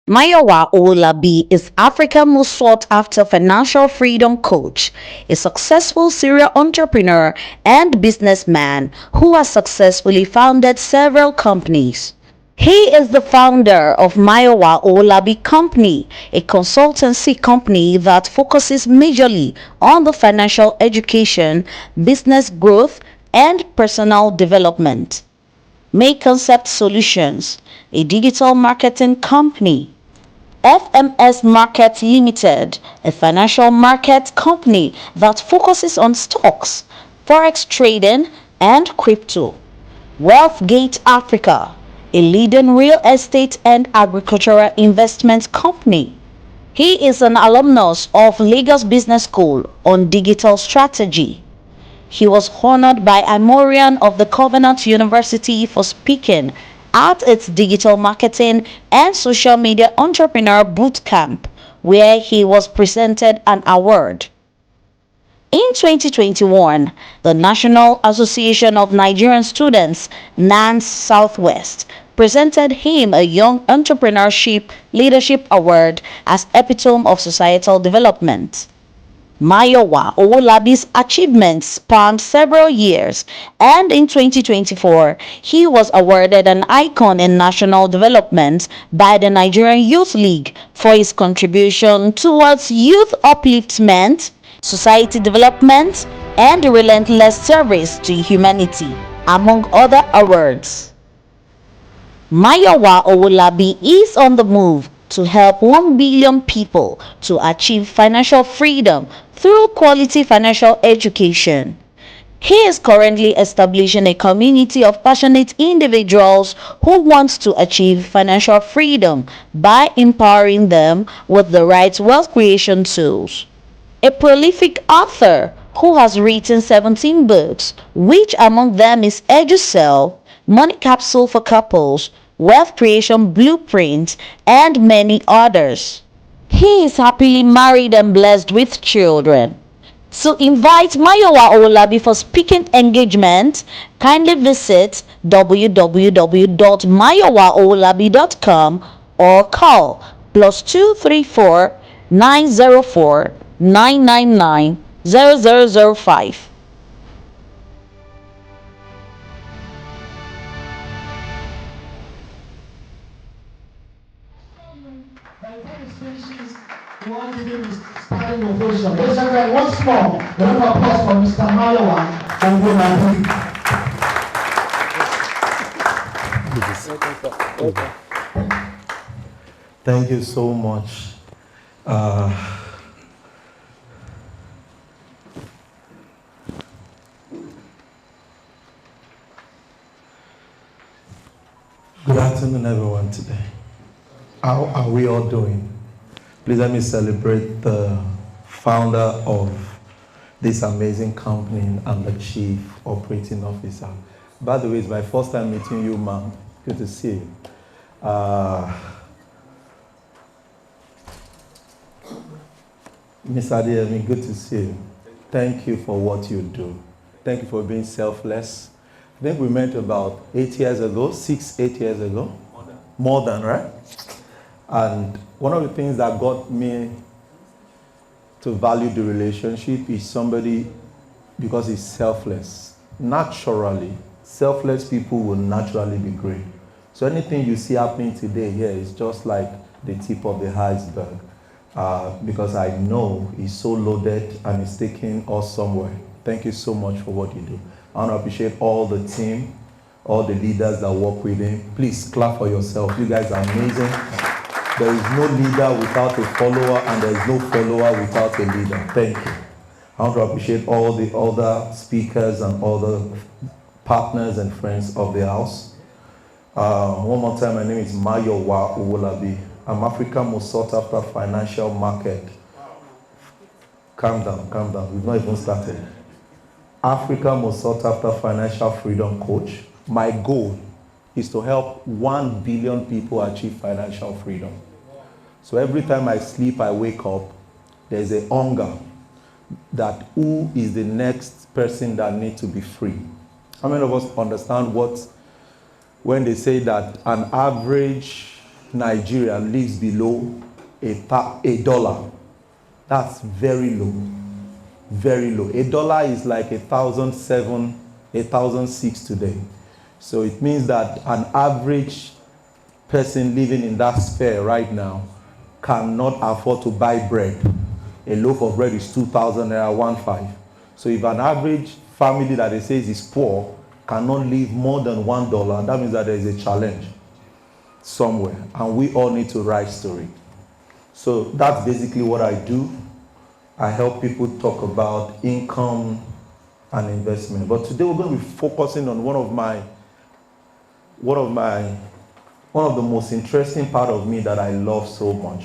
Mayowa Owolabi is Africa's most sought-after financial freedom coach, a successful serial entrepreneur and businessman who has successfully founded several companies. He is the founder of Mayowa Owolabi Company, a consultancy company that focuses majorly on the financial education, business growth, and personal development. May Concept Solutions, a digital marketing company. FMS Market Limited, a financial market company that focuses on stocks, forex trading, and crypto. Wealthgate Africa, a leading real estate and agricultural investment company. He is an alumnus of Lagos Business School on digital strategy. He was honored by Imoran of the Covenant University for speaking at its digital marketing and social media entrepreneur bootcamp, where he was presented an award. In 2021, the National Association of Nigerian Students, NANS Southwest, presented him a Young Entrepreneurship Leadership Award as epitome of societal development. Mayowa Owolabi's achievements spanned several years, and in 2024, he was awarded an icon in national development by the Nigerian Youth League for his contribution towards youth upliftment, society development, and relentless service to humanity, among other awards. Mayowa Owolabi is on the move to help 1 billion people to achieve financial freedom through quality financial education. He is currently establishing a community of passionate individuals who want to achieve financial freedom by empowering them with the right wealth creation tools. A prolific author who has written 17 books, which among them is EduCell, Money Capsule for Couples, Wealth Creation Blueprint, and many others. He is happily married and blessed with children. To invite Mayowa Owolabi for speaking engagement, kindly visit www.mayowaowolabi.com or call +234 904 999 0005. By the time it finishes, we want to give this standing ovation. Ladies and gentlemen, once more, a round of applause for Mr. Mayowa Owolabi. Thank you so much. Good afternoon, everyone, today. How are we all doing? Please let me celebrate the founder of this amazing company and the chief operating officer. By the way, it's my first time meeting you, ma'am. Good to see you. Miss Adeyemi, good to see you. Thank you for what you do. Thank you for being selfless. I think we met about 8 years ago, 8 years ago. More than, right? And one of the things that got me to value the relationship is somebody, because he's selfless. Naturally, selfless people will naturally be great. So anything you see happening today here is just like the tip of the iceberg. Because I know he's so loaded and he's taking us somewhere. Thank you so much for what you do. I want to appreciate all the team, all the leaders that work with him. Please clap for yourself. You guys are amazing. There is no leader without a follower, and there is no follower without a leader. Thank you. I want to appreciate all the other speakers and all the partners and friends of the house. One more time, my name is Mayowa Owolabi. I'm Africa's most sought after financial market. Calm down. We've not even started. Africa's most sought after financial freedom coach. My goal is to help 1 billion people achieve financial freedom. So every time I sleep, I wake up, there's a hunger that who is the next person that needs to be free. How many of us understand when they say that an average Nigeria lives below a dollar. That's very low. Very low. A dollar is like 1,007, 1,006 today. So it means that an average person living in that sphere right now cannot afford to buy bread. A loaf of bread is 2,000 naira, 1.5. So if an average family that they say is poor cannot live more than $1, that means that there is a challenge somewhere, and we all need to rise to it. So that's basically what I do. I help people talk about income and investment. But today we're going to be focusing on one of the most interesting part of me that I love so much,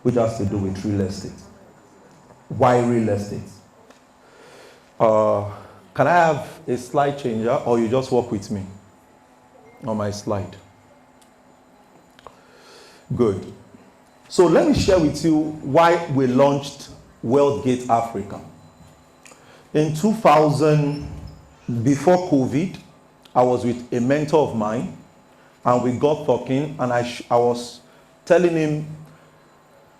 which has to do with real estate. Why real estate? Can I have a slide changer, or you just work with me on my slide? Good. So let me share with you why we launched WealthGate Africa. In 2000, before COVID, I was with a mentor of mine, and we got talking, and I was telling him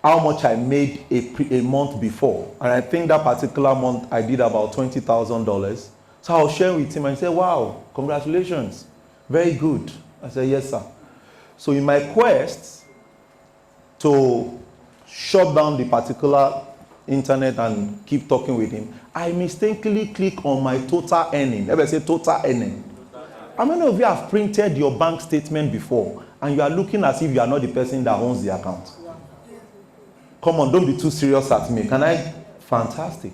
how much I made a month before. And I think that particular month I did about $20,000. So I was sharing with him and he said, wow, congratulations, very good. I said, yes, sir. So in my quest to shut down the particular internet and keep talking with him, I mistakenly click on my total earning. Let me say total earning. How many of you have printed your bank statement before and you are looking as if you are not the person that owns the account? Come on, don't be too serious at me. Can I? Fantastic.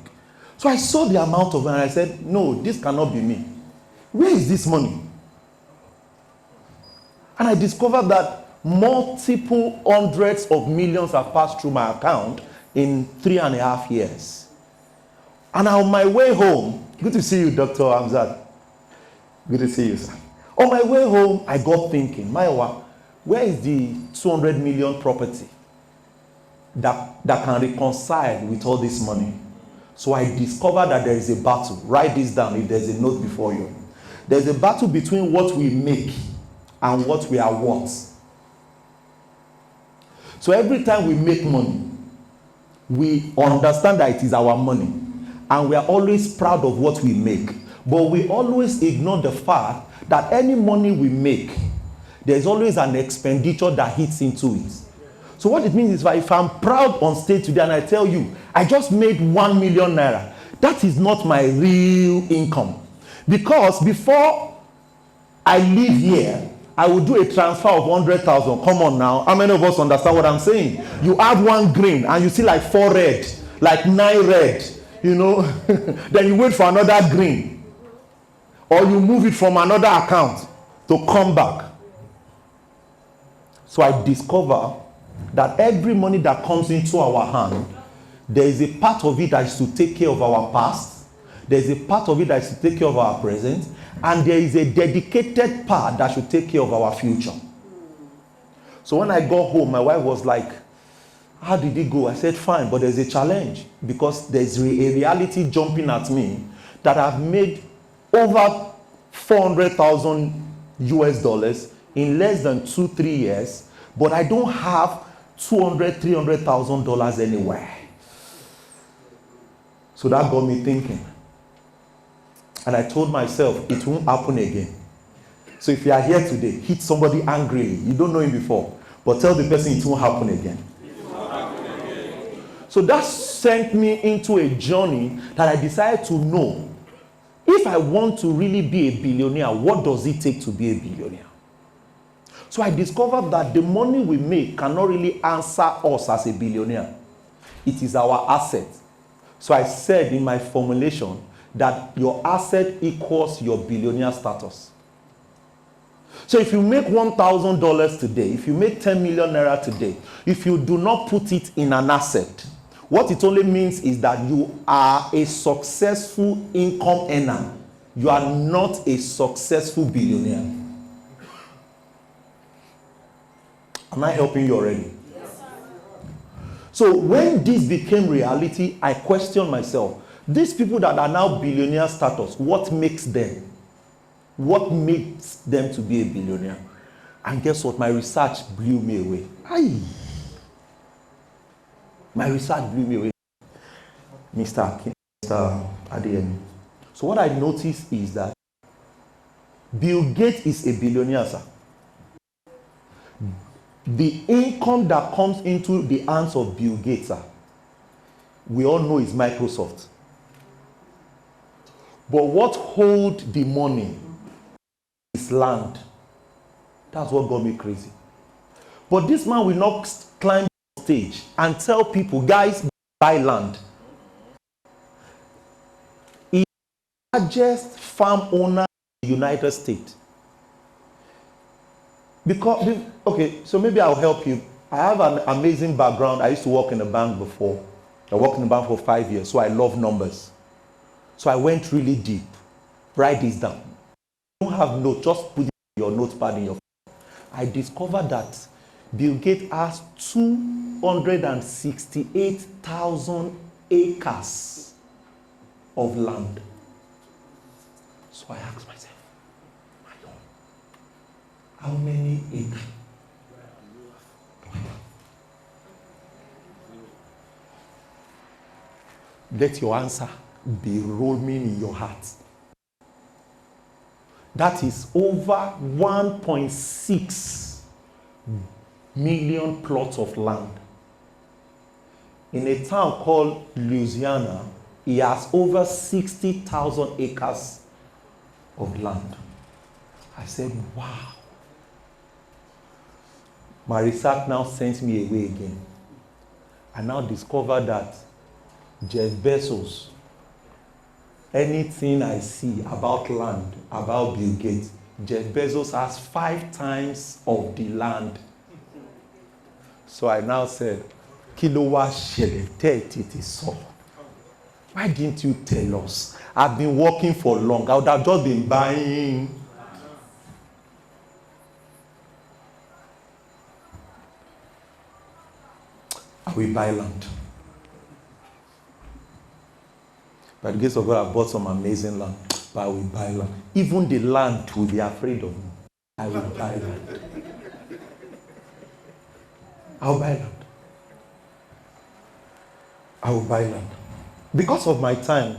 So I saw the amount of money and I said, no, this cannot be me. Where is this money? And I discovered that multiple hundreds of millions have passed through my account in 3.5 years. And on my way home, good to see you, Dr. Hamzat. Good to see you, sir. On my way home, I got thinking, Mayowa, where is the 200 million property that can reconcile with all this money? So I discovered that there is a battle. Write this down if there's a note before you. There's a battle between what we make and what we are worth. So every time we make money, we understand that it is our money, and we are always proud of what we make. But we always ignore the fact that any money we make, there's always an expenditure that hits into it. So what it means is that if I'm proud on stage today and I tell you, I just made 1 million naira, that is not my real income. Because before I leave here, I will do a transfer of 100,000. Come on now. How many of us understand what I'm saying? You add 1 green and you see like 4 red, like 9 red, you know. Then you wait for another green. Or you move it from another account to come back. So I discover that every money that comes into our hand, there is a part of it that is to take care of our past, there is a part of it that is to take care of our present, and there is a dedicated part that should take care of our future. So when I got home, my wife was like, how did it go? I said, fine, but there's a challenge, because there's a reality jumping at me that I've made over 400,000 US dollars in less than 2-3 years, but I don't have $200,000-300,000 anywhere. So that got me thinking. And I told myself, it won't happen again. So if you are here today, hit somebody angrily. You don't know him before, but tell the person it won't happen again. So that sent me into a journey that I decided to know, if I want to really be a billionaire, what does it take to be a billionaire? So I discovered that the money we make cannot really answer us as a billionaire. It is our asset. So I said in my formulation that your asset equals your billionaire status. So if you make $1,000 today, if you make 10 million naira today, if you do not put it in an asset, what it only means is that you are a successful income earner. You are not a successful billionaire. Am I helping you already? Yes, sir. So when this became reality, I questioned myself. These people that are now billionaire status, what makes them? What makes them to be a billionaire? And guess what? My research blew me away. Aye. My research blew me away. Mr. Adeyemi. So what I noticed is that Bill Gates is a billionaire, sir. The income that comes into the hands of Bill Gates, sir, we all know is Microsoft. But what holds the money is land. That's what got me crazy. But this man will not climb the stage and tell people, guys, buy land. He's the largest farm owner in the United States. Because, okay, so maybe I'll help you. I have an amazing background. I used to work in a bank before. I worked in the bank for 5 years, so I love numbers. So I went really deep. Write this down. You don't have notes, just put your notepad in your phone. I discovered that Bill Gates has 268,000 acres of land. So I asked myself, how many acres? Let your answer be roaming in your heart. That is over 1.6 million plots of land. In a town called Louisiana, he has over 60,000 acres of land. I said, wow. My research now sends me away again. I now discovered that Jeff Bezos, anything I see about land, about Bill Gates, Jeff Bezos has 5 times of the land. So I now said, Kilowa Shele, it is so. Why didn't you tell us? I've been working for long. I would have just been buying. I will buy land. By the grace of God, I bought some amazing land. But I will buy land. Even the land will be afraid of me. I will buy land. I will buy land. I will buy land. Because of my time,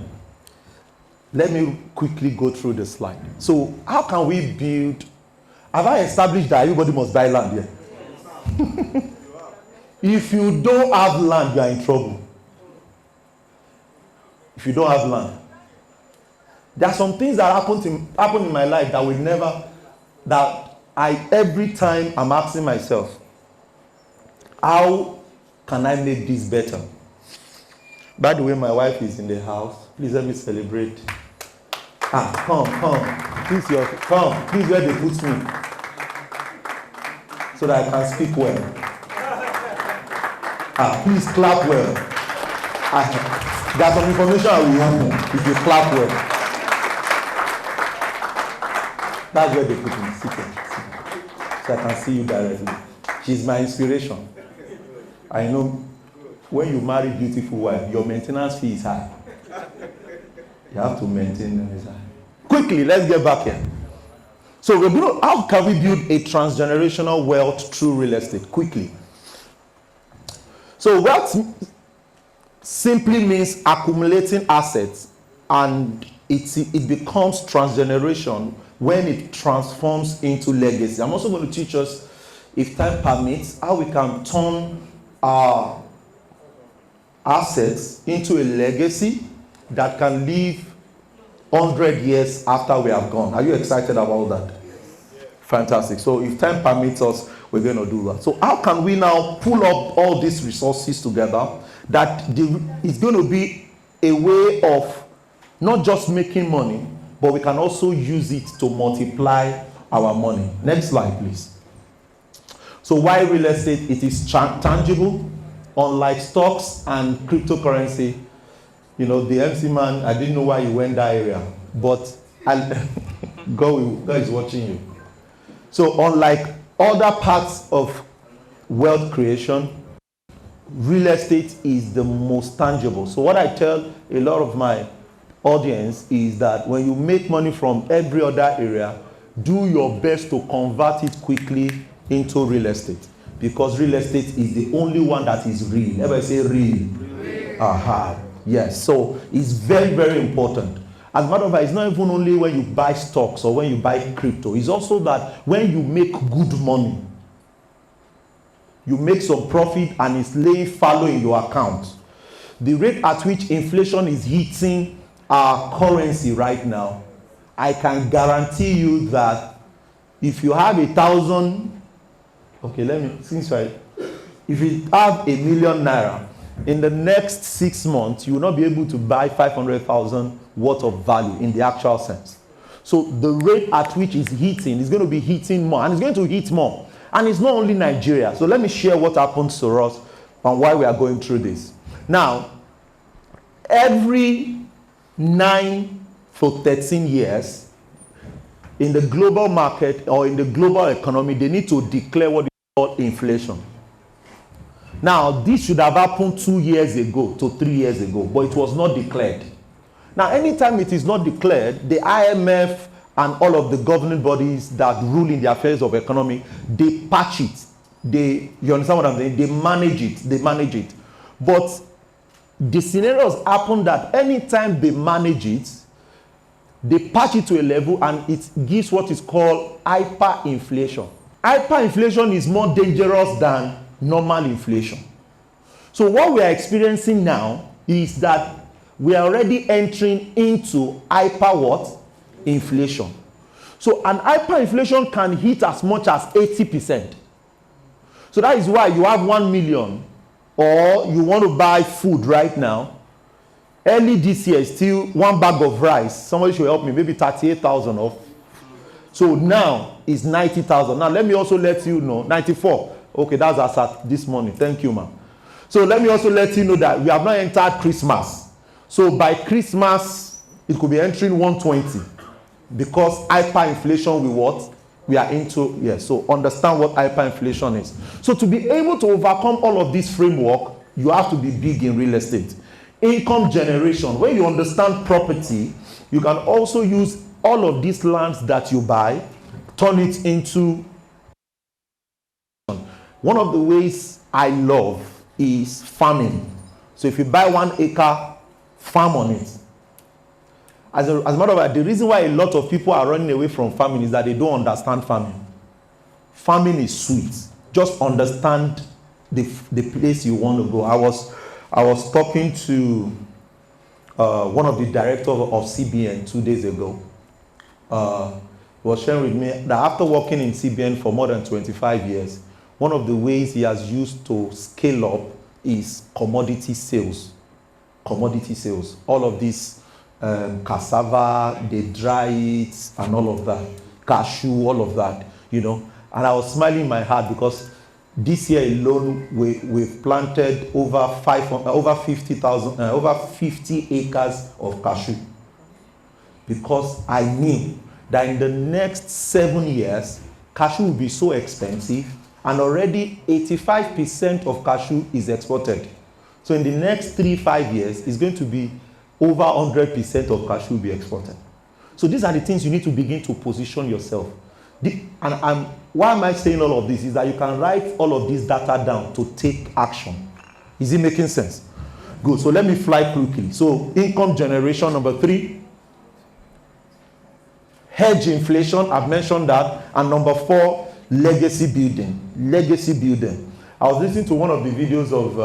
let me quickly go through the slide. So, how can we build? Have I established that everybody must buy land here? If you don't have land, you are in trouble. If you don't have land, there are some things that happen in my life that will never, that I every time I'm asking myself, how can I make this better? By the way, my wife is in the house. Please let me celebrate. Come. Please, come. Please, where they put me, so that I can speak well. Please clap well. There's some information I will want if you clap well. That's where they put me. Sit here. So I can see you directly. She's my inspiration. I know when you marry a beautiful wife, your maintenance fee is high. You have to maintain them. Quickly, let's get back here. So how can we build a transgenerational wealth through real estate? Quickly. So wealth simply means accumulating assets, and it becomes transgeneration when it transforms into legacy. I'm also going to teach us, if time permits, how we can turn our assets into a legacy that can live 100 years after we have gone. Are you excited about that? Fantastic. So if time permits us, we're going to do that. So how can we now pull up all these resources together that it's going to be a way of not just making money, but we can also use it to multiply our money. Next slide, please. So why real estate? It is tangible, unlike stocks and cryptocurrency. You know, the MC man, I didn't know why you went that area, but God is watching you. So unlike other parts of wealth creation, real estate is the most tangible. So what I tell a lot of my audience is that when you make money from every other area, do your best to convert it quickly into real estate, because real estate is the only one that is real. Everybody say real. Aha. Yes. So it's very, very important. As a matter of fact, it's not even only when you buy stocks or when you buy crypto. It's also that when you make good money, you make some profit and it's laying fallow in your account. The rate at which inflation is hitting our currency right now, I can guarantee you that if you have 1,000, okay, if you have 1,000,000 naira, in the next 6 months, you will not be able to buy 500,000 worth of value in the actual sense. So the rate at which it's hitting is going to be hitting more, and it's going to hit more. And it's not only Nigeria. So let me share what happens to us and why we are going through this. Now, every 9 to 13 years, in the global market or in the global economy, they need to declare what is called inflation. Now, this should have happened 2 years ago to 3 years ago, but it was not declared. Now, anytime it is not declared, the IMF and all of the governing bodies that rule in the affairs of economy, they patch it. You understand what I'm saying? They manage it. But the scenarios happen that anytime they manage it, they patch it to a level and it gives what is called hyperinflation. Hyperinflation is more dangerous than normal inflation. So what we are experiencing now is that we are already entering into inflation. So an hyperinflation can hit as much as 80%. So that is why you have 1 million or you want to buy food right now. Early this year, still 1 bag of rice. Somebody should help me, maybe 38,000 off. So now it's 90,000. Now let me also let you know, 94. Okay, that's as at this morning. Thank you, ma'am. So let me also let you know that we have not entered Christmas. So by Christmas, it could be entering 120 because hyperinflation we are into. Yes, so understand what hyperinflation is. So to be able to overcome all of this framework, you have to be big in real estate. Income generation. When you understand property, you can also use all of these lands that you buy, turn it into. One of the ways I love is farming. So if you buy 1 acre, farm on it. As a matter of fact, the reason why a lot of people are running away from farming is that they don't understand farming. Farming is sweet. Just understand the place you want to go. I was talking to one of the directors of CBN 2 days ago. He was sharing with me that after working in CBN for more than 25 years, one of the ways he has used to scale up is commodity sales. Commodity sales. All of this cassava, they dry it and all of that. Cashew, all of that, you know. And I was smiling in my heart because this year alone, we've planted over 50 acres of cashew. Because I knew that in the next 7 years, cashew will be so expensive, and already 85% of cashew is exported. So in the next 3-5 years, it's going to be over 100% of cashew will be exported. So these are the things you need to begin to position yourself. Why am I saying all of this? Is that you can write all of this data down to take action. Is it making sense? Good. So let me fly quickly. So income generation, number 3. Hedge inflation, I've mentioned that. And number 4, legacy building. Legacy building. I was listening to one of the videos of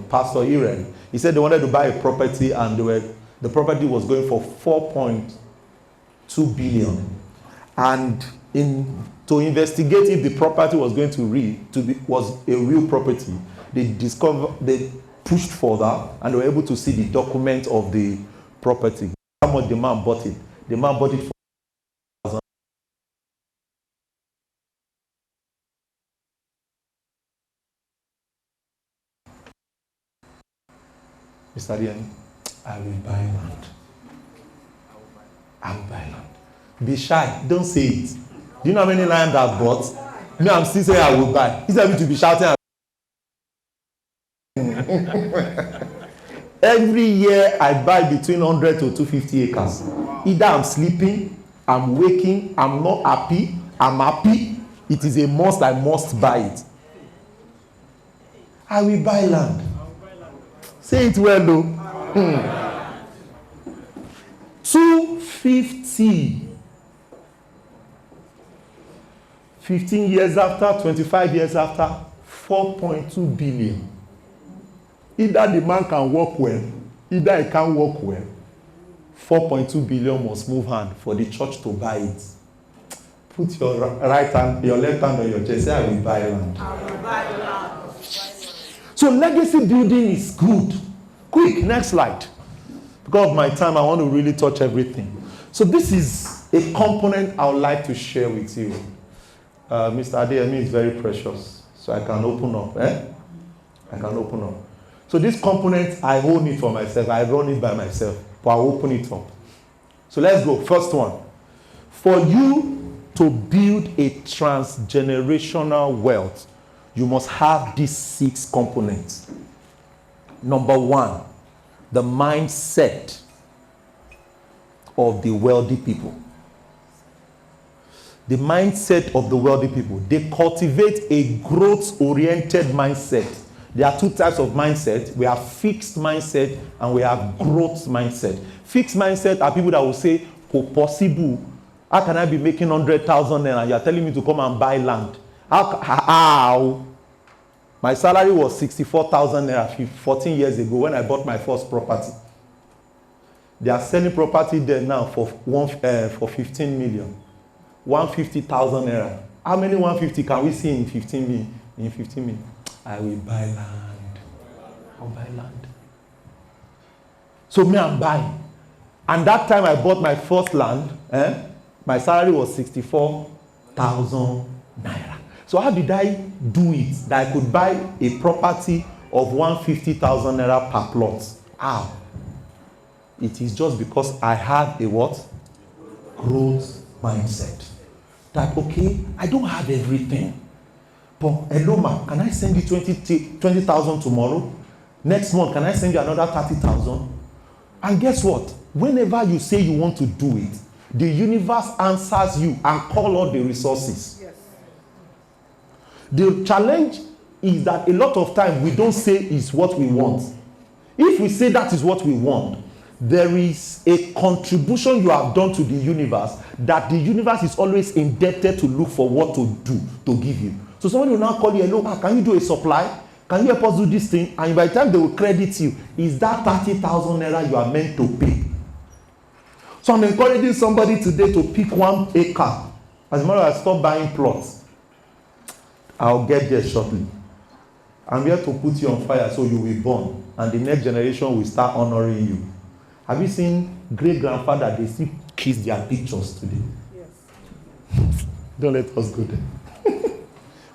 Pastor Iren. He said they wanted to buy a property and the property was going for 4.2 billion. And to investigate if the property was going was a real property, they pushed further and they were able to see the document of the property. How much the man bought it? The man bought it for Mr. Diani, I will buy land. I will buy land. Be shy. Don't say it. Do you know how many land I've bought? Me, I'm still saying I will buy. Instead of you to be shouting. Every year I buy between 100 to 250 acres. Either I'm sleeping I'm waking, I'm not happy, I'm happy. It is a must, I must buy it. I will buy land. Say it well though. 250. 15 years after, 25 years after, 4.2 billion. Either the man can work well, either he can't work well. 4.2 billion must move hand for the church to buy it. Put your right hand, your left hand on your chest. Say, I will buy land. I will buy land. So legacy building is good. Quick, next slide. Because of my time, I want to really touch everything. So this is a component I would like to share with you. Mr. Adeyemi is very precious. So I can open up. I can open up. So this component, I own it for myself. I run it by myself. But I'll open it up. So let's go. First one. For you to build a transgenerational wealth, you must have these 6 components. Number 1, the mindset of the wealthy people. The mindset of the wealthy people. They cultivate a growth-oriented mindset. There are 2 types of mindset. We have fixed mindset and we have growth mindset. Fixed mindset are people that will say, for possible, how can I be making 100,000 naira and you are telling me to come and buy land? How? My salary was 64,000 naira 14 years ago when I bought my first property. They are selling property there now for 15 million. 150,000 naira. How many 150 can we see in 15 million? In 15 million. I will buy land. I'll buy land. So me, I'm buying. And that time I bought my first land, my salary was 64,000 naira. So how did I do it that I could buy a property of 150,000 naira per plot? How? It is just because I have a what? Growth mindset. That, okay, I don't have everything. But hello ma, can I send you 20,000 tomorrow? Next month, can I send you another 30,000? And guess what? Whenever you say you want to do it, the universe answers you and call all the resources. Yes. The challenge is that a lot of times we don't say is what we want. If we say that is what we want, there is a contribution you have done to the universe that the universe is always indebted to look for what to do to give you. So somebody will now call you, hello, can you do a supply? Can you help us do this thing? And by the time they will credit you, is that 30,000 naira you are meant to pay? So I'm encouraging somebody today to pick 1 acre. As a matter of fact, stop buying plots. I'll get there shortly. I'm here to put you on fire so you will burn. And the next generation will start honoring you. Have you seen great-grandfather, they still kiss their pictures today? Yes. Don't let us go there.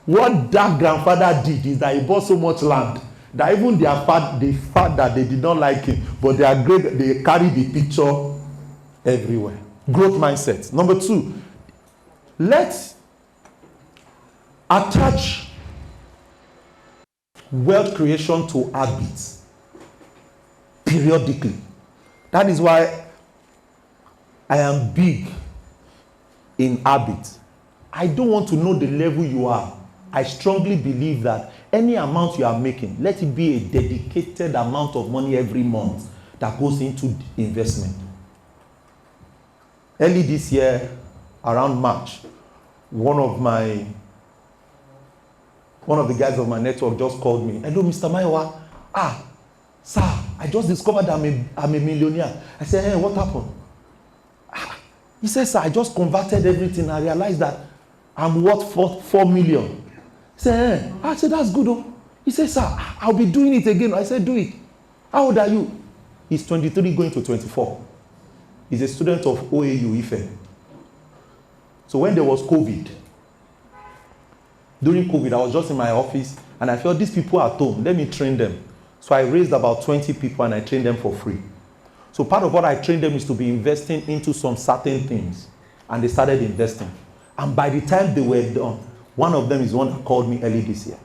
What that grandfather did is that he bought so much land that even their father, they did not like him, but they carry the picture everywhere. Growth mindset. Number 2, let's attach wealth creation to habits periodically. That is why I am big in habits. I don't want to know the level you are. I strongly believe that any amount you are making, let it be a dedicated amount of money every month that goes into investment. Early this year, around March, one of the guys of my network just called me. Hello, Mr. Mayowa. Sir, I just discovered that I'm a millionaire. I said, hey, what happened? He said, sir, I just converted everything. I realized that I'm worth 4 million. He said, hey. I said, that's good. Oh. He said, sir, I'll be doing it again. I said, do it. How old are you? He's 23 going to 24. He's a student of OAU Ife. So when there was COVID, during COVID, I was just in my office and I felt these people at home, let me train them. So I raised about 20 people and I trained them for free. So part of what I trained them is to be investing into some certain things. And they started investing. And by the time they were done, one of them is the one that called me early this year.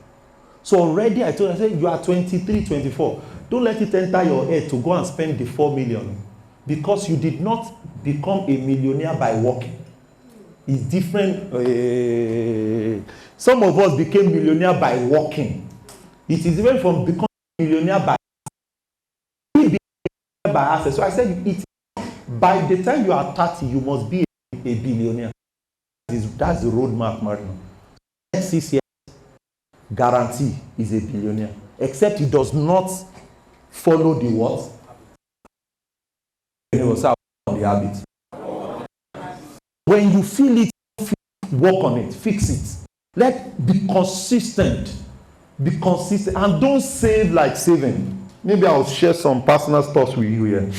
So already I said, you are 23, 24. Don't let it enter your head to go and spend the 4 million. Because you did not become a millionaire by working. It's different. Some of us became millionaire by working. It is different from becoming a millionaire by access. So I said, by the time you are 30, you must be a billionaire. That's the roadmap, Martin. Next 6 years, guarantee is a billionaire. Except he does not follow the what? The habit. When you feel it, work on it, fix it. Be consistent. Be consistent and don't save like saving. Maybe I'll share some personal stuff with you here.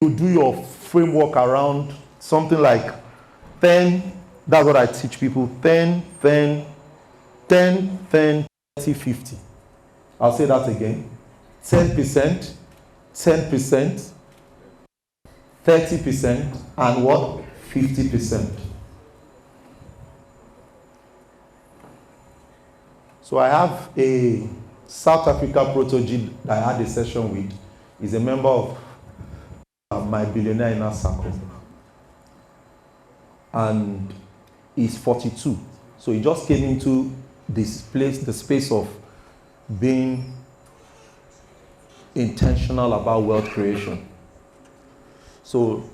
You do your framework around something like 10, that's what I teach people, 10, 10, 10, 10, 30, 50. I'll say that again. 10%, 10%, 30%, and what? 50%. So I have a South Africa protege that I had a session with. He's a member of my billionaire inner circle. And he's 42. So he just came into this place, the space of being intentional about wealth creation. So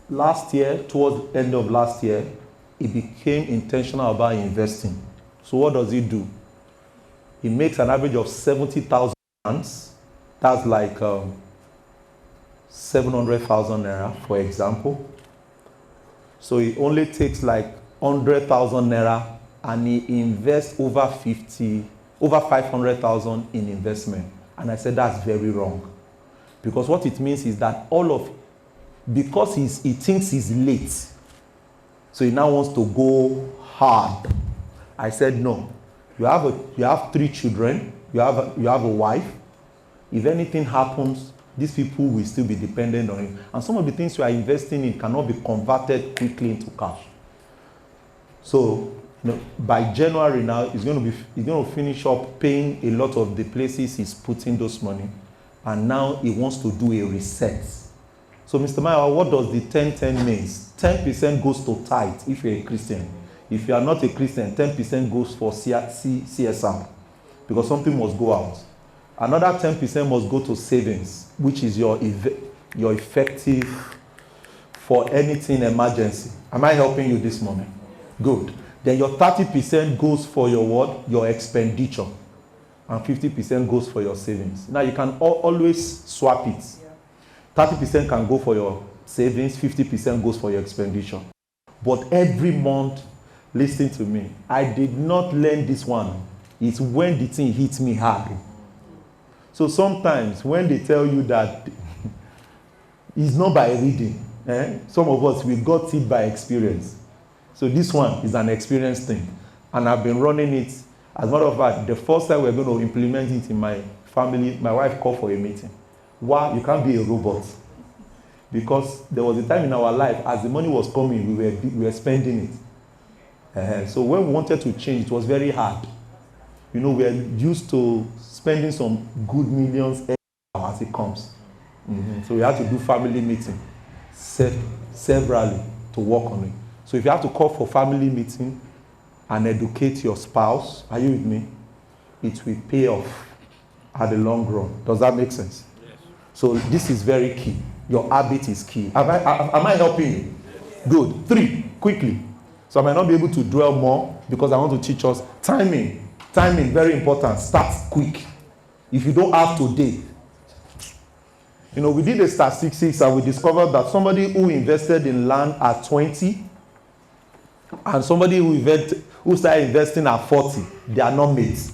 last year, towards the end of last year, he became intentional about investing. So what does he do? He makes an average of 70,000 rands. That's like 700,000 naira, for example. So he only takes like 100,000 naira and he invests over 500,000 in investment. And I said that's very wrong. Because what it means is that because he thinks he's late, so he now wants to go hard. I said no. You have 3 children, you have a wife. If anything happens, these people will still be dependent on you. And some of the things you are investing in cannot be converted quickly into cash. So by January now, he's going to finish up paying a lot of the places he's putting those money. And now he wants to do a reset. So Mr. Mayowa, what does the 10-10 means? 10% goes to tithe if you're a Christian. If you are not a Christian, 10% goes for CSR, because something must go out. Another 10% must go to savings, which is your effective for anything emergency. Am I helping you this morning? Good. Then your 30% goes for your what? Your expenditure. And 50% goes for your savings. Now you can always swap it. 30% can go for your savings, 50% goes for your expenditure. But every month, listen to me, I did not learn this one. It's when the thing hits me hard. So sometimes when they tell you that it's not by reading, some of us, we got it by experience. So this one is an experience thing. And I've been running it. As a matter of fact, the first time we're going to implement it in my family, my wife called for a meeting. Why? You can't be a robot. Because there was a time in our life, as the money was coming, we were spending it. So when we wanted to change, it was very hard. We are used to spending some good millions as it comes. So we had to do family meeting severally to work on it. So if you have to call for family meeting and educate your spouse, are you with me? It will pay off at the long run. Does that make sense? Yes. So this is very key. Your habit is key. Am I helping you? Yes. Good. 3, quickly. So I might not be able to dwell more because I want to teach us timing. Timing, very important. Start quick. If you don't have today. We did a statistics and we discovered that somebody who invested in land at 20 and somebody who started investing at 40, they are not mates.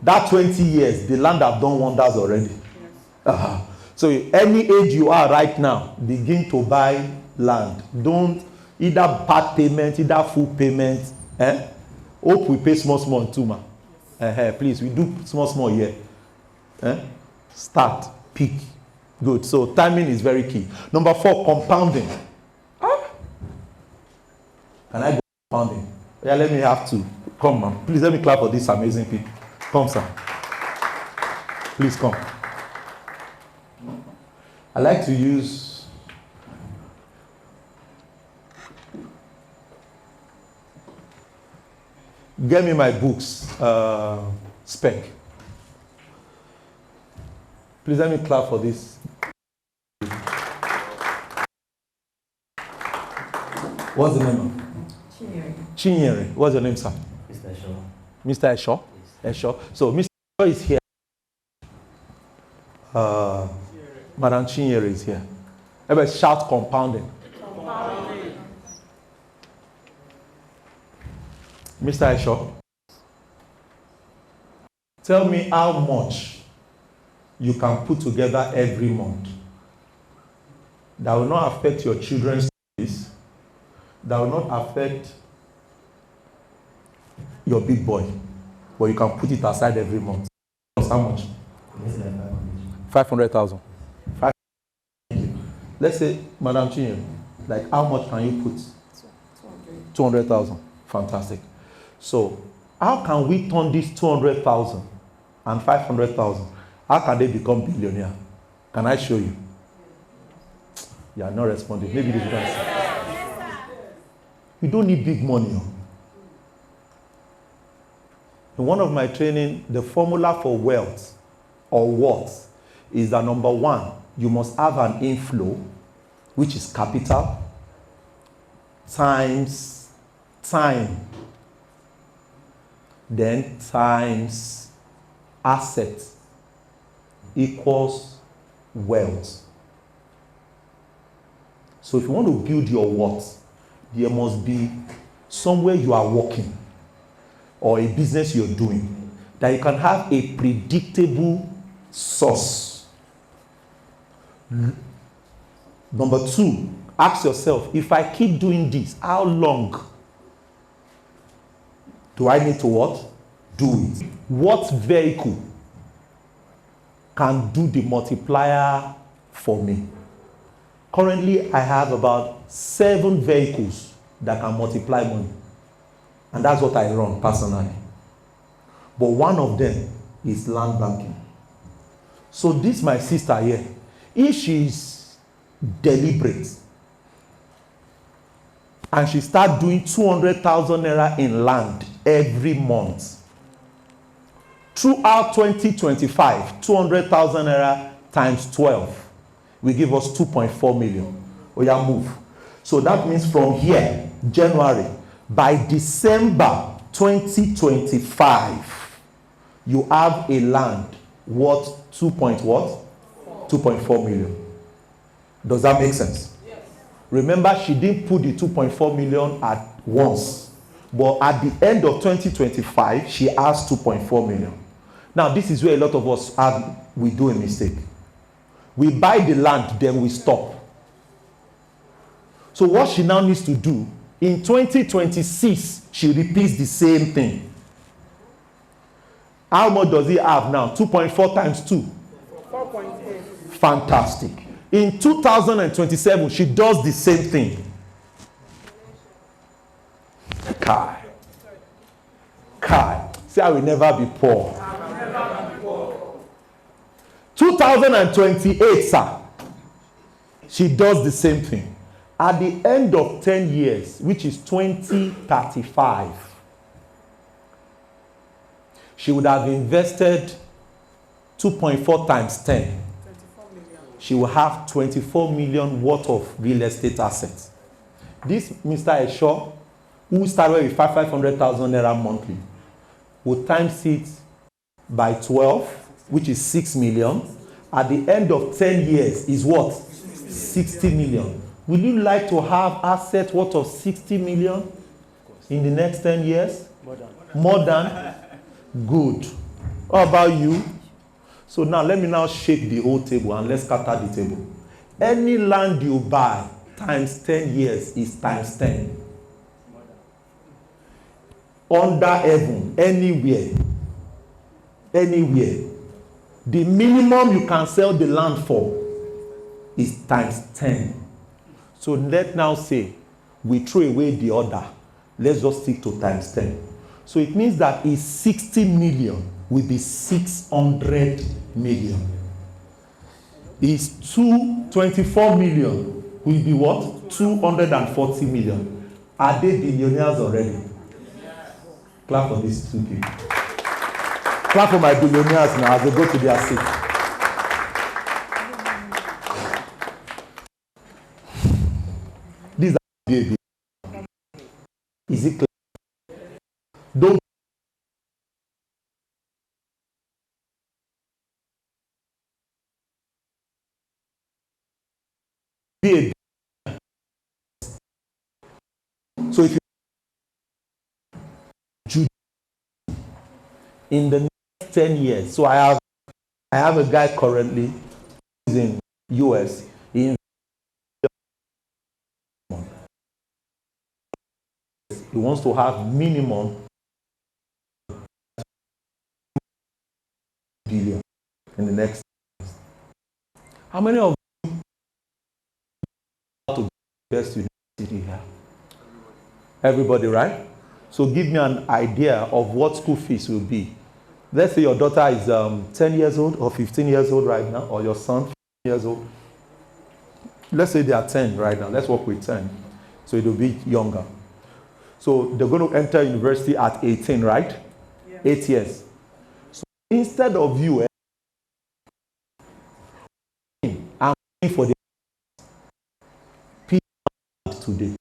That 20 years, the land have done wonders already. So any age you are right now, begin to buy land. Don't either part payment, either full payment. Hope we pay small too, ma. Please, we do small here. Start, peak. Good. So timing is very key. Number 4, compounding. Can I go compounding? Yeah, let me have to. Come, man. Please let me clap for these amazing people. Come, sir. Please come. I like to use get me my books, spec. Please let me clap for this. What's the name? Chinyere. Chinyere. What's your name, sir? Mr. Shaw. Mr. Esho? Yes. Esho. So Mr. Esho is here. Madam Chinyere is here. Everybody shout compounding. Mr. Esho, tell me how much you can put together every month that will not affect your children's studies, that will not affect your big boy, but you can put it aside every month. How much? Less than 500. 500,000. Let's say, Madam Chinyere, like how much can you put? 200,000. Fantastic. So, how can we turn this 200,000 and 500,000? How can they become billionaire? Can I show you? You are not responding. Maybe this guy. You don't need big money. In one of my training, the formula for wealth or worth is that number one, you must have an inflow, which is capital, times time, then times asset equals wealth. So if you want to build your worth, there must be somewhere you are working or a business you're doing that you can have a predictable source. Number two, ask yourself, if I keep doing this, how long do I need to what? Do it. What vehicle can do the multiplier for me? Currently, I have about 7 vehicles that can multiply money. And that's what I run personally. But one of them is land banking. So this my sister here, if she's deliberate and she start doing 200,000 naira in land every month, throughout 2025, 200,000 naira times 12 will give us 2.4 million. Oh yeah, move. So that means from here, January, by December 2025, you have a land worth 2.4 million. Does that make sense? Yes. Remember, she didn't put the 2.4 million at once, but at the end of 2025, she has 2.4 million. Now, this is where a lot of us we do a mistake. We buy the land, then we stop. So what she now needs to do, in 2026, she repeats the same thing. How much does he have now? 2.4 times 2? 4.8. Fantastic. In 2027, she does the same thing. Kai. See, I will never be poor. 2028, sir. She does the same thing. At the end of 10 years, which is 2035, she would have invested 2.4 times 10. She will have 24 million worth of real estate assets. This Mr. Esho, who started with 500,000 naira monthly, will times it by 12, which is 6 million. At the end of 10 years is what? 60 million. Will you like to have assets worth of 60 million in the next 10 years? More than? Good. How about you? So now let me now shake the whole table and let's scatter the table. Any land you buy times 10 years is times 10. Under heaven, anywhere, the minimum you can sell the land for is times 10. So let's now say we throw away the order. Let's just stick to times 10. So it means that is 60 million will be 600 million. is 224 million will be what? 240 million. Are they billionaires already? Clap for these two people. Clap for my billionaires now as they go to their seat. These are baby. Is it clear? Don't be a. So if you in the next 10 years, so I have a guy currently who's in US. He wants to have minimum billion in the next. How many of you to best university here? Everybody, right? So give me an idea of what school fees will be. Let's say your daughter is 10 years old or 15 years old right now, or your son 15 years old. Let's say they are 10 right now. Let's work with 10. So it will be younger. So they're going to enter university at 18, right? Yeah. 8 years. So instead of you, I'm paying for the people today.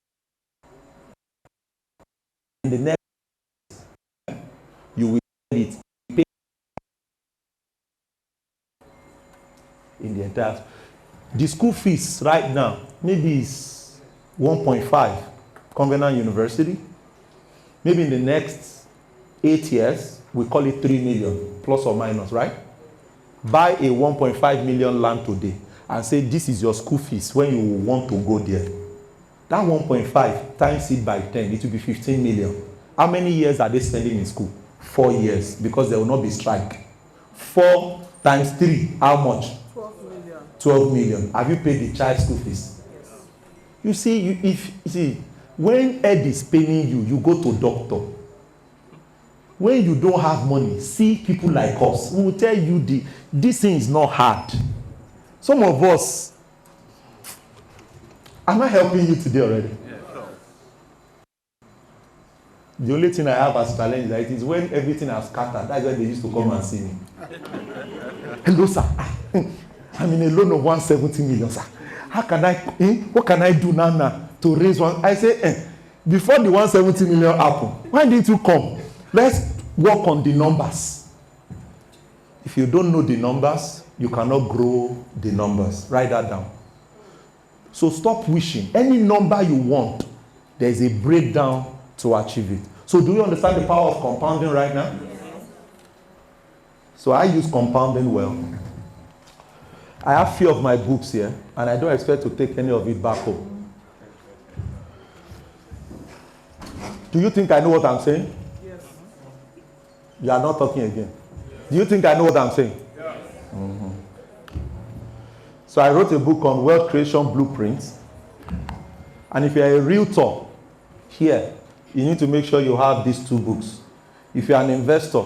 In the next, you will it pay in the entire. The school fees right now maybe is 1.5 Covenant University. Maybe in the next 8 years, we call it 3 million, plus or minus, right? Buy a 1.5 million land today and say this is your school fees when you want to go there. That 1.5 times it by 10, it will be 15 million. How many years are they spending in school? 4 years, because there will not be strike. 4 times 3, how much? 12 million. 12 million. Have you paid the child school fees? Yes. You see, when head is paining you, you go to doctor. When you don't have money, see people like us who will tell you this thing is not hard. Some of us, am I helping you today already? Yeah, sure. The only thing I have as challenge that it is when everything has scattered. That's when they used to come and see me. Hello, sir. I'm in a loan of 170 million, sir. How can I? What can I do now to raise one? I say, before the 170 million happen, why didn't you come? Let's work on the numbers. If you don't know the numbers, you cannot grow the numbers. Write that down. So stop wishing. Any number you want, there is a breakdown to achieve it. So do you understand the power of compounding right now? Yes. So I use compounding well. I have few of my books here, and I don't expect to take any of it back home. Do you think I know what I'm saying? Yes. You are not talking again. Do you think I know what I'm saying? Yes. Mm-hmm. So I wrote a book on wealth creation blueprints. And if you're a realtor here, you need to make sure you have these 2 books. If you're an investor,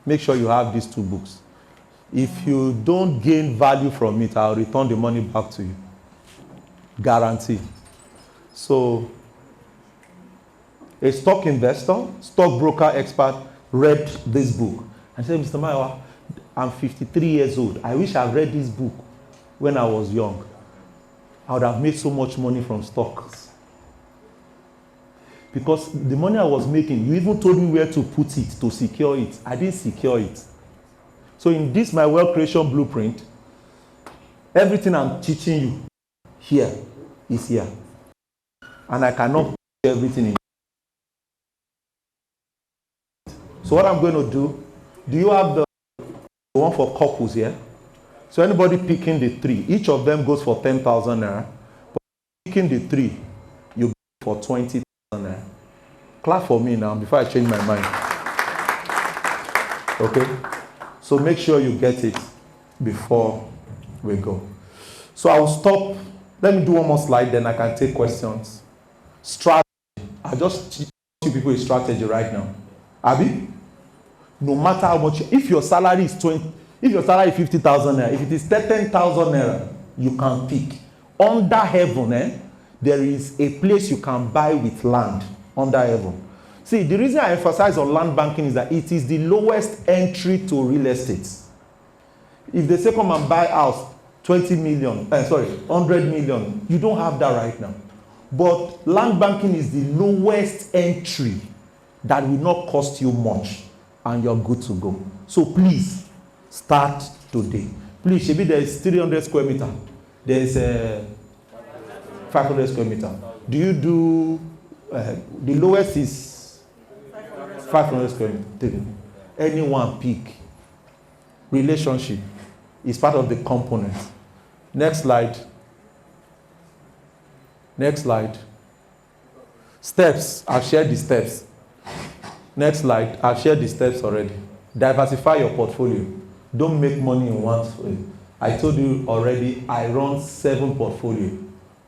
make sure you have these 2 books. If you don't gain value from it, I'll return the money back to you. Guarantee. So, a stock investor, stockbroker expert read this book and said, Mr. Mayowa, I'm 53 years old. I wish I'd read this book when I was young. I would have made so much money from stocks. Because the money I was making, you even told me where to put it, to secure it. I didn't secure it. So in this, my wealth creation blueprint, everything I'm teaching you here is here. And I cannot put everything in. So what I'm going to do you have the one for couples here? So anybody picking the 3, each of them goes for 10,000 naira. But picking the 3, you go for 20,000 naira. Clap for me now before I change my mind. Okay? So make sure you get it before we go. So I'll stop. Let me do one more slide, then I can take questions. Strategy. I just teach you people a strategy right now. Abi? No matter how much, if your salary is 20, If your salary is 50,000 naira, if it is 10,000 naira, you can pick. Under heaven, there is a place you can buy with land under heaven. See, the reason I emphasize on land banking is that it is the lowest entry to real estate. If they say come and buy house, 100 million, you don't have that right now. But land banking is the lowest entry that will not cost you much, and you're good to go. So please, start today. Please, maybe there is 300 square meter. There is 500 square meter. Do you do, the lowest is 500 square meter. Anyone pick. Relationship is part of the component. Next slide. Next slide. Steps. I've shared the steps. Next slide. I've shared the steps already. Diversify your portfolio. Don't make money in one way. I told you already, I run 7 portfolios.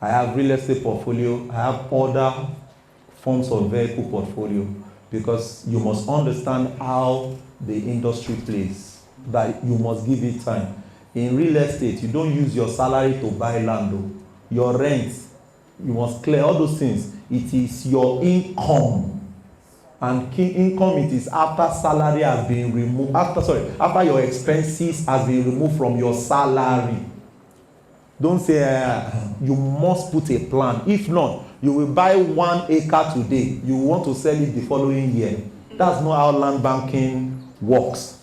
I have real estate portfolio. I have other forms of vehicle portfolio, because you must understand how the industry plays. That you must give it time. In real estate, you don't use your salary to buy land. Though. Your rent, you must clear all those things. It is your income. And key income, it is after salary has been removed, after your expenses has been removed from your salary. Don't say you must put a plan. If not, you will buy 1 acre today. You want to sell it the following year. That's not how land banking works.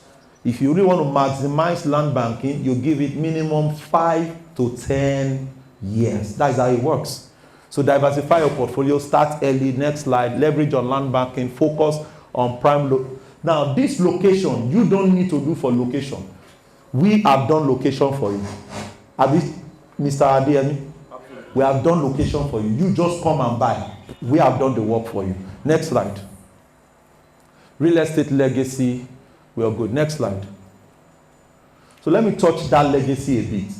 If you really want to maximize land banking, you give it minimum 5 to 10 years. That's how it works. So diversify your portfolio, start early. Next slide. Leverage on land banking, focus on prime. Now, this location, you don't need to do for location. We have done location for you. Have you, Mr. Adeyemi? We have done location for you. You just come and buy. We have done the work for you. Next slide. Real estate legacy. We are good. Next slide. So let me touch that legacy a bit.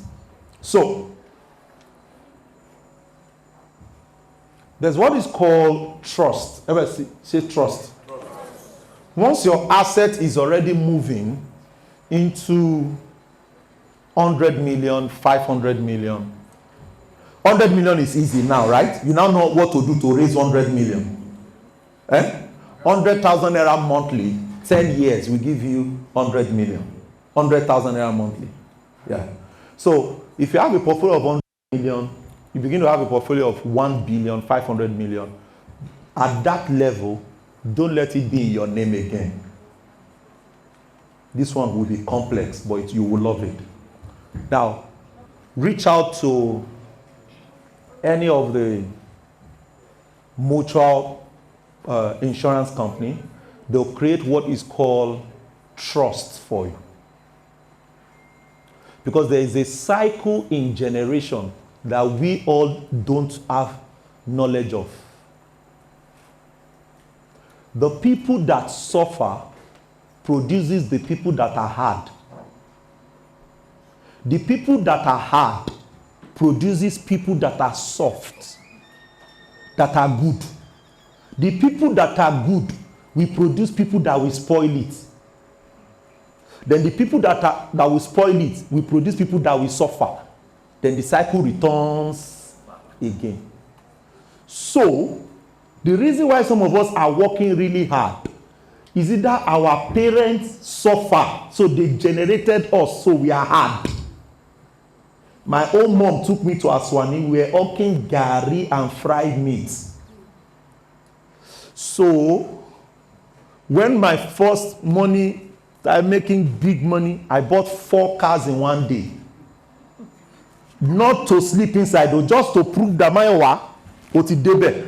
So, there's what is called trust. Everybody say trust. Once your asset is already moving into 100 million, 500 million. 100 million is easy now, right? You now know what to do to raise 100 million. 100,000 naira monthly, 10 years, we give you 100 million. 100,000 naira monthly. Yeah. So if you have a portfolio of 100 million, you begin to have a portfolio of 1 billion, 500 million. At that level, don't let it be in your name again. This one will be complex, but you will love it. Now, reach out to any of the mutual insurance company. They'll create what is called trust for you. Because there is a cycle in generation that we all don't have knowledge of. The people that suffer produces the people that are hard. The people that are hard produces people that are soft, that are good. The people that are good will produce people that will spoil it. Then the people that will spoil it will produce people that will suffer. Then the cycle returns again. So, the reason why some of us are working really hard is either our parents suffer, so they generated us, so we are hard. My own mom took me to Aswani, we were hawking gari and fried meat. So, when my first money started making big money, I bought 4 cars in one day. Not to sleep inside, though, just to prove that Mayowa Owolabi.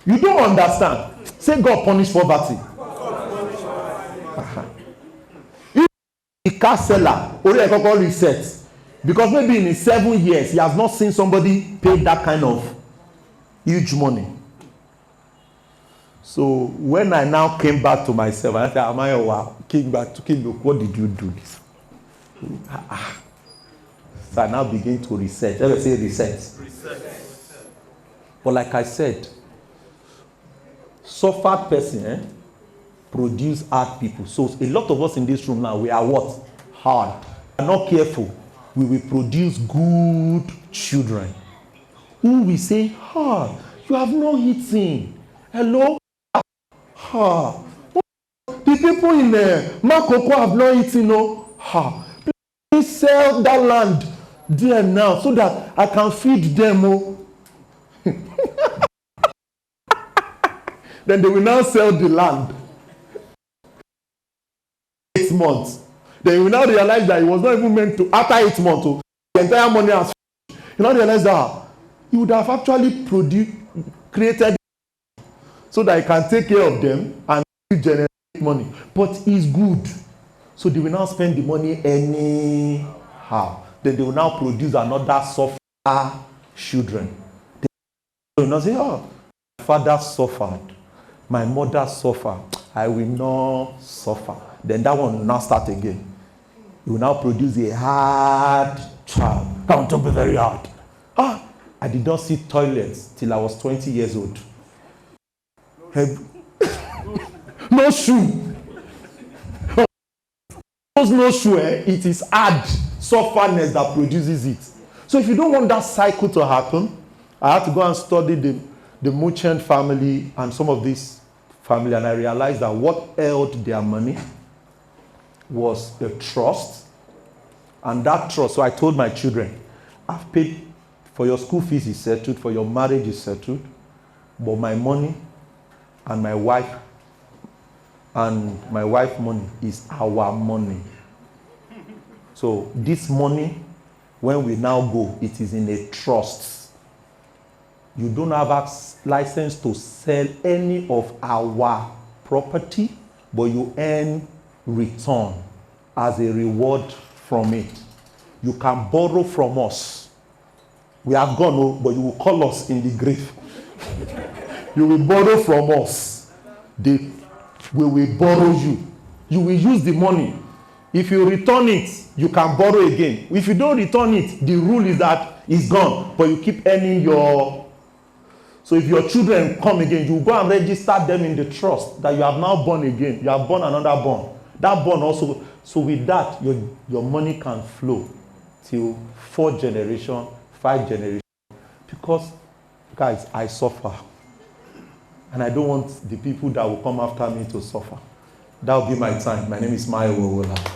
You don't understand. Say God punish poverty. If the car seller only a couple reset, because maybe in his 7 years he has not seen somebody pay that kind of huge money. So when I now came back to myself, I said, Mayowa, came back to look, what did you do this? So I now begin to reset. Let me say reset. But like I said, suffered person, produce hard people. So a lot of us in this room now, we are what? Hard. We are not careful. We will produce good children who will say, you have not eaten. Hello? The people in Makoko have not eaten. No. Please sell that land there now so that I can feed them. Oh. Then they will now sell the land. 8 months. Then you will now realize that it was not even meant to, after 8 months, oh, the entire money has finished. You now realize that you would have actually created so that you can take care of them and generate money. But it's good. So they will now spend the money anyhow. Then they will now produce another suffer children. They will not say, my father suffered, my mother suffered, I will not suffer. Then that one will now start again. You will now produce a hard child. That one will be very hard. I did not see toilets till I was 20 years old. No shoe. No shoe, it is hard sufferness that produces it. So if you don't want that cycle to happen, I had to go and study the merchant family and some of this family, and I realized that what held their money was the trust. And that trust, so I told my children, I've paid for your school fees is settled, for your marriage is settled, but my money and my wife money is our money. So this money, when we now go, it is in a trust. You don't have a license to sell any of our property, but you earn return as a reward from it. You can borrow from us. We are gone, but you will call us in the grave. You will borrow from us. We will borrow you. You will use the money. If you return it, you can borrow again. If you don't return it, the rule is that it's gone, but you keep earning your. So if your children come again, you go and register them in the trust that you have now born again. You have born another born. That born also. So with that, your money can flow till 4 generations, 5 generations. Because, guys, I suffer. And I don't want the people that will come after me to suffer. That will be my time. My name is Mayowa Owolabi.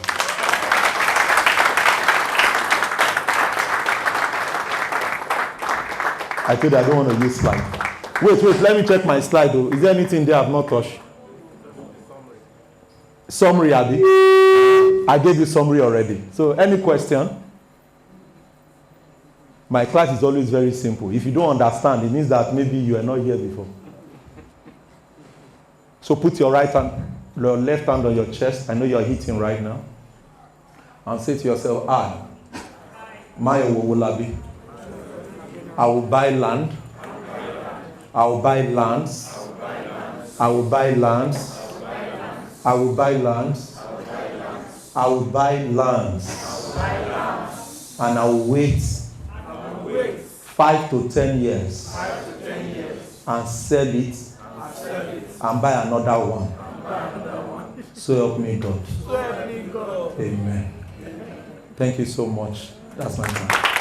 I told you I don't want to use slide. Wait, let me check my slide though. Is there anything there I've not touched? Summary, Abby. I gave you summary already. So any question? My class is always very simple. If you don't understand, it means that maybe you are not here before. So put your left hand on your chest. I know you're hitting right now. And say to yourself, Mayowa Owolabi. I will buy land. I will buy lands. I will buy lands. I will buy lands. I will buy lands. And I will wait 5 to 10 years and sell it and buy another one. So help me God. Amen. Thank you so much. That's my time.